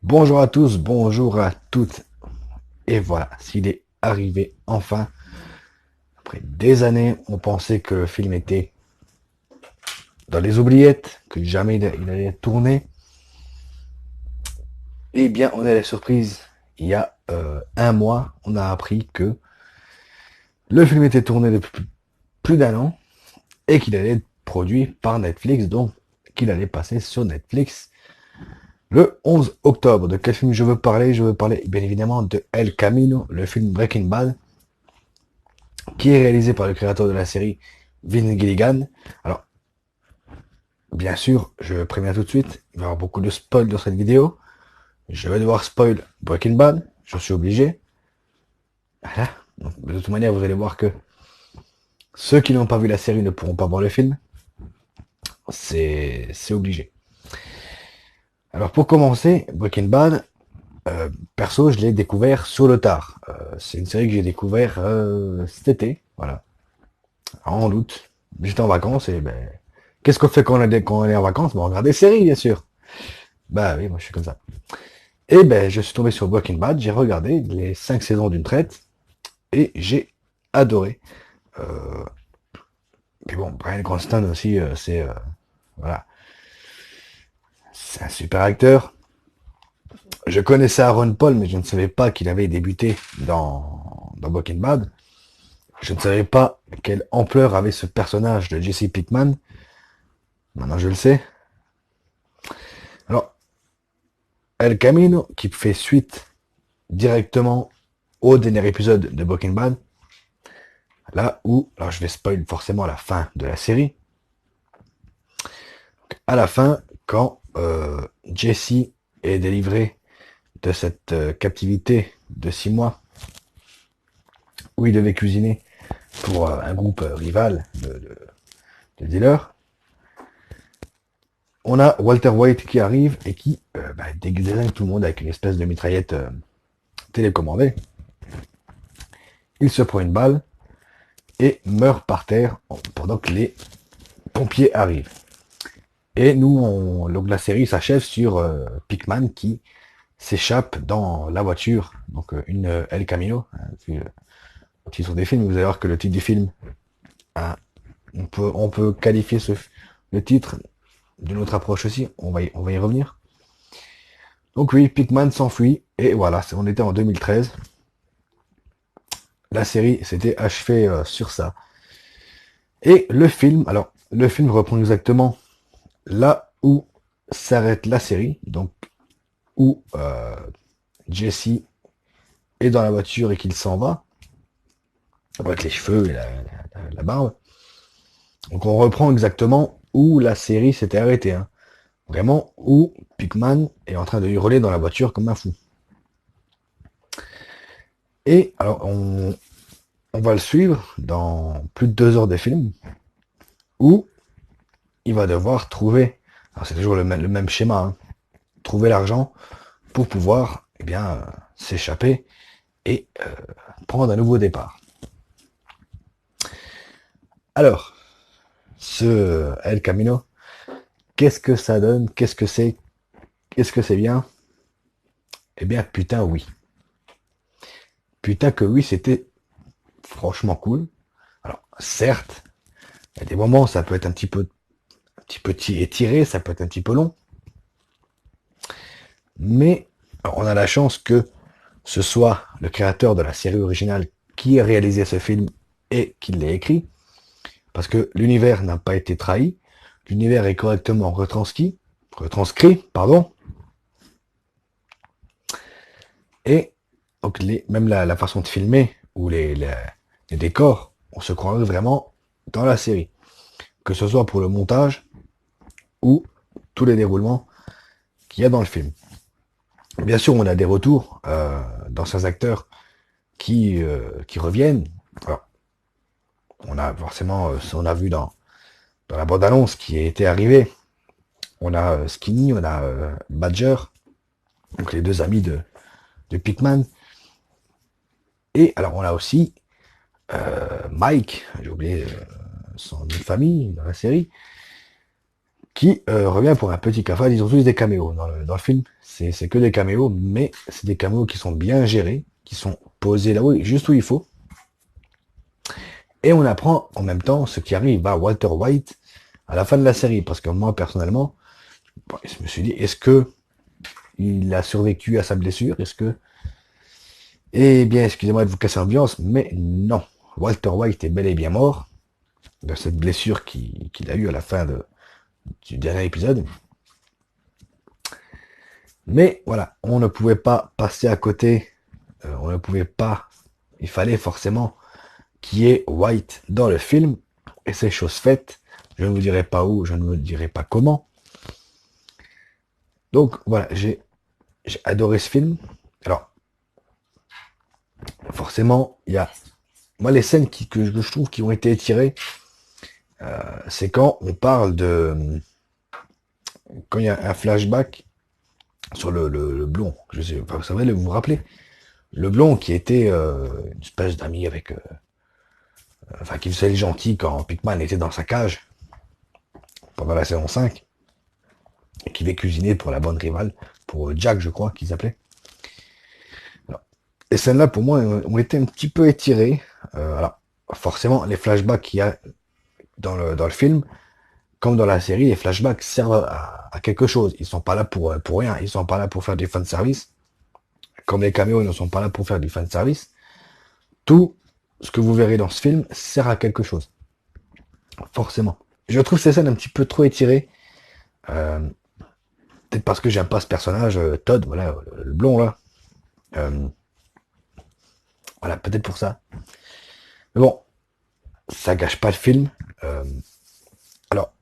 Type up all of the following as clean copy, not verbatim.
Bonjour à tous, bonjour à toutes. Et voilà, s'il est arrivé enfin. Après des années, on pensait que le film était dans les oubliettes, que jamais il allait tourner. Eh bien, on a la surprise. Il y a un mois, on a appris que le film était tourné depuis plus d'un an et qu'il allait être produit par Netflix, donc qu'il allait passer sur Netflix le 11 octobre. De quel film je veux parler? Je veux parler bien évidemment de El Camino, le film Breaking Bad, qui est réalisé par le créateur de la série Vince Gilligan. Alors, bien sûr, je préviens tout de suite, il va y avoir beaucoup de spoil dans cette vidéo. Je vais devoir spoil Breaking Bad, je suis obligé. Voilà. Donc, de toute manière, vous allez voir que ceux qui n'ont pas vu la série ne pourront pas voir le film. C'est obligé. Alors, pour commencer, Breaking Bad, perso, je l'ai découvert sur le tard. C'est une série que j'ai découvert cet été, voilà, en août. J'étais en vacances et ben, qu'est-ce qu'on fait quand on est en vacances? Ben, on regarde des séries, bien sûr. Bah oui, moi je suis comme ça. Et ben, je suis tombé sur Breaking Bad, j'ai regardé les 5 saisons d'une traite et j'ai adoré. Euh, Puis bon, Bryan Cranston aussi, voilà, c'est un super acteur. Je connaissais Aaron Paul, mais je ne savais pas qu'il avait débuté dans Breaking Bad. Je ne savais pas quelle ampleur avait ce personnage de Jesse Pinkman. Maintenant, je le sais. Alors, El Camino, qui fait suite directement au dernier épisode de Breaking Bad, là où, alors je vais spoil forcément la fin de la série, à la fin, quand Jesse est délivré de cette captivité de 6 mois, où il devait cuisiner pour un groupe rival de dealers, on a Walter White qui arrive et qui dégaine tout le monde avec une espèce de mitraillette télécommandée. Il se prend une balle et meurt par terre pendant que les pompiers arrivent. Et nous, donc la série s'achève sur Pickman qui s'échappe dans la voiture, donc une El Camino. Hein, le titre des films, vous allez voir que le titre du film, hein, on peut qualifier le titre d'une autre approche aussi, on va y revenir. Donc oui, Pickman s'enfuit, et voilà, on était en 2013. La série s'était achevée sur ça. Et le film, alors, le film reprend exactement là où s'arrête la série, donc où Jesse est dans la voiture et qu'il s'en va, avec les cheveux et la barbe. Donc on reprend exactement où la série s'était arrêtée. Hein. Vraiment où Pickman est en train de hurler dans la voiture comme un fou. Et alors on va le suivre dans plus de 2 heures de film où il va devoir trouver, alors c'est toujours le même schéma, hein, trouver l'argent pour pouvoir s'échapper et prendre un nouveau départ. Alors, ce El Camino, qu'est-ce que ça donne? Qu'est-ce que c'est? Est-ce que c'est bien? Eh bien, putain, oui. Putain que oui, c'était franchement cool. Alors, certes, il y a des moments, ça peut être un petit peu étiré, ça peut être un petit peu long. Mais alors, on a la chance que ce soit le créateur de la série originale qui a réalisé ce film et qui l'ait écrit. Parce que l'univers n'a pas été trahi. L'univers est correctement retranscrit, pardon. Et donc même la façon de filmer ou les décors, on se croirait vraiment dans la série. Que ce soit pour le montage ou tous les déroulements qu'il y a dans le film. Bien sûr, on a des retours d'anciens acteurs qui reviennent. Alors, on a forcément, on a vu dans la bande-annonce qui était arrivé, on a Skinny, on a Badger, donc les deux amis de Pickman. Et alors, on a aussi Mike, j'ai oublié son nom de famille dans la série, qui revient pour un petit café. Ils ont tous des caméos dans le film. C'est que des caméos, mais c'est des caméos qui sont bien gérés, qui sont posés là où, juste où il faut. Et on apprend en même temps ce qui arrive à Walter White à la fin de la série. Parce que moi, personnellement, bon, je me suis dit, est-ce que il a survécu à sa blessure? Est-ce que... Eh bien, excusez-moi de vous casser l'ambiance, mais non. Walter White est bel et bien mort de cette blessure qu'il a eue à la fin du dernier épisode. Mais voilà, on ne pouvait pas passer à côté, on ne pouvait pas, il fallait forcément qu'il y ait White dans le film, et c'est chose faite. Je ne vous dirai pas où, je ne vous dirai pas comment. Donc voilà, j'ai adoré ce film. Alors, forcément, il y a... Moi, les scènes que je trouve qui ont été étirées, c'est quand on parle de... Quand il y a un flashback sur le blond. Je sais, enfin, vous savez, vous vous rappelez? Le blond qui était une espèce d'ami avec... enfin, qui faisait le gentil quand Pickman était dans sa cage, pendant la saison 5, et qui avait cuisiné pour la bonne rivale, pour Jack, je crois, qu'il s'appelait. Les scènes-là, pour moi, ont été un petit peu étirées. Alors, forcément, les flashbacks qu'il y a dans le film, comme dans la série, les flashbacks servent à quelque chose. Ils sont pas là pour rien. Ils sont pas là pour faire du fanservice. Comme les caméos ne sont pas là pour faire du fanservice. Tout ce que vous verrez dans ce film sert à quelque chose. Forcément. Je trouve ces scènes un petit peu trop étirées. Euh, Peut-être parce que j'aime pas ce personnage, Todd, voilà, le blond là. Euh, voilà, peut-être pour ça. Mais bon, ça gâche pas le film. Euh, alors,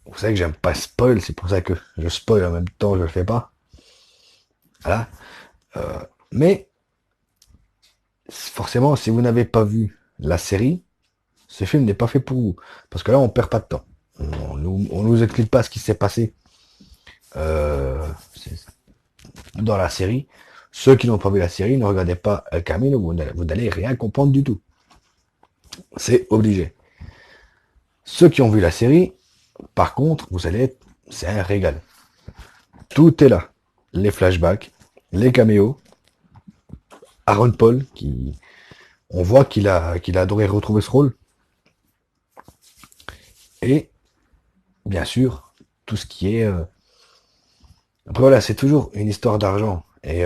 vous savez que j'aime pas spoil, c'est pour ça que je spoil en même temps, je le fais pas. Voilà. Mais forcément, si vous n'avez pas vu la série, ce film n'est pas fait pour vous. Parce que là, on perd pas de temps. On nous explique pas ce qui s'est passé euh, dans la série. Ceux qui n'ont pas vu la série, ne regardez pas El Camino, vous n'allez rien comprendre du tout. C'est obligé. Ceux qui ont vu la série, par contre, vous allez être... C'est un régal. Tout est là. Les flashbacks, les caméos, Aaron Paul, qui... On voit qu'il a adoré retrouver ce rôle. Et, bien sûr, tout ce qui est... Après voilà, c'est toujours une histoire d'argent. Et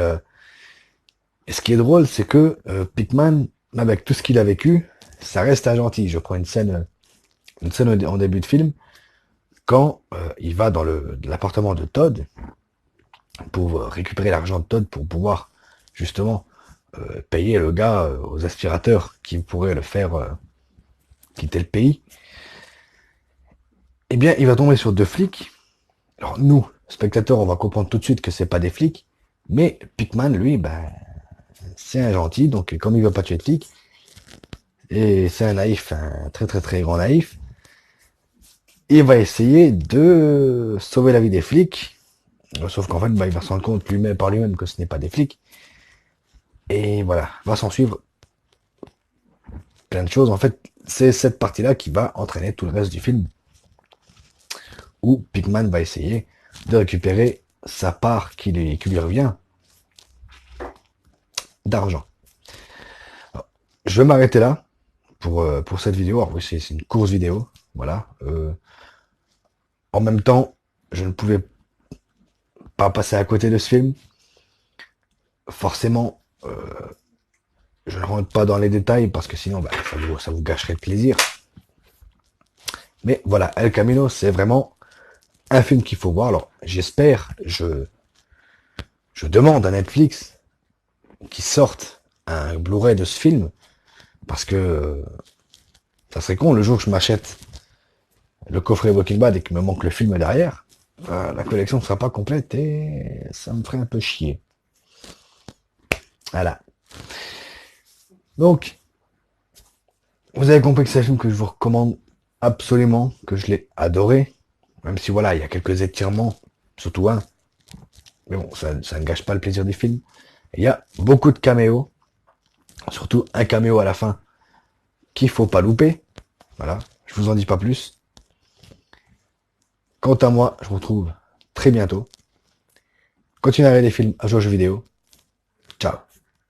ce qui est drôle, c'est que Pickman, avec tout ce qu'il a vécu, ça reste un gentil. Je prends une scène en début de film, quand il va dans l'appartement de Todd pour récupérer l'argent de Todd pour pouvoir justement payer le gars aux aspirateurs qui pourraient le faire quitter le pays. Eh bien, il va tomber sur deux flics. Alors nous, spectateurs, on va comprendre tout de suite que c'est pas des flics, mais Pickman, lui, ben, c'est un gentil, donc comme il veut pas tuer de flics, et c'est un naïf, un très très très grand naïf, il va essayer de sauver la vie des flics, sauf qu'en fait, bah, il va se rendre compte lui-même par lui-même que ce n'est pas des flics. Et voilà, va s'en suivre plein de choses. En fait, c'est cette partie-là qui va entraîner tout le reste du film, où Pigman va essayer de récupérer sa part qui lui revient d'argent. Je vais m'arrêter là pour cette vidéo. Alors oui, c'est une course vidéo. Voilà. En même temps, je ne pouvais pas passer à côté de ce film. Forcément, je ne rentre pas dans les détails parce que sinon, bah, ça vous gâcherait le plaisir. Mais voilà, El Camino, c'est vraiment un film qu'il faut voir. Alors, j'espère, je demande à Netflix qu'ils sortent un Blu-ray de ce film parce que ça serait con le jour que je m'achète le coffret Walking Bad et qu'il me manque le film derrière. La collection ne sera pas complète et ça me ferait un peu chier. Voilà. Donc, vous avez compris que c'est un film que je vous recommande absolument, que je l'ai adoré. Même si voilà, il y a quelques étirements, surtout un. Mais bon, ça ne gâche pas le plaisir du film. Il y a beaucoup de caméos. Surtout un caméo à la fin qu'il faut pas louper. Voilà, je vous en dis pas plus. Quant à moi, je vous retrouve très bientôt. Continuez à regarder des films, à jouer aux jeux vidéo. Ciao.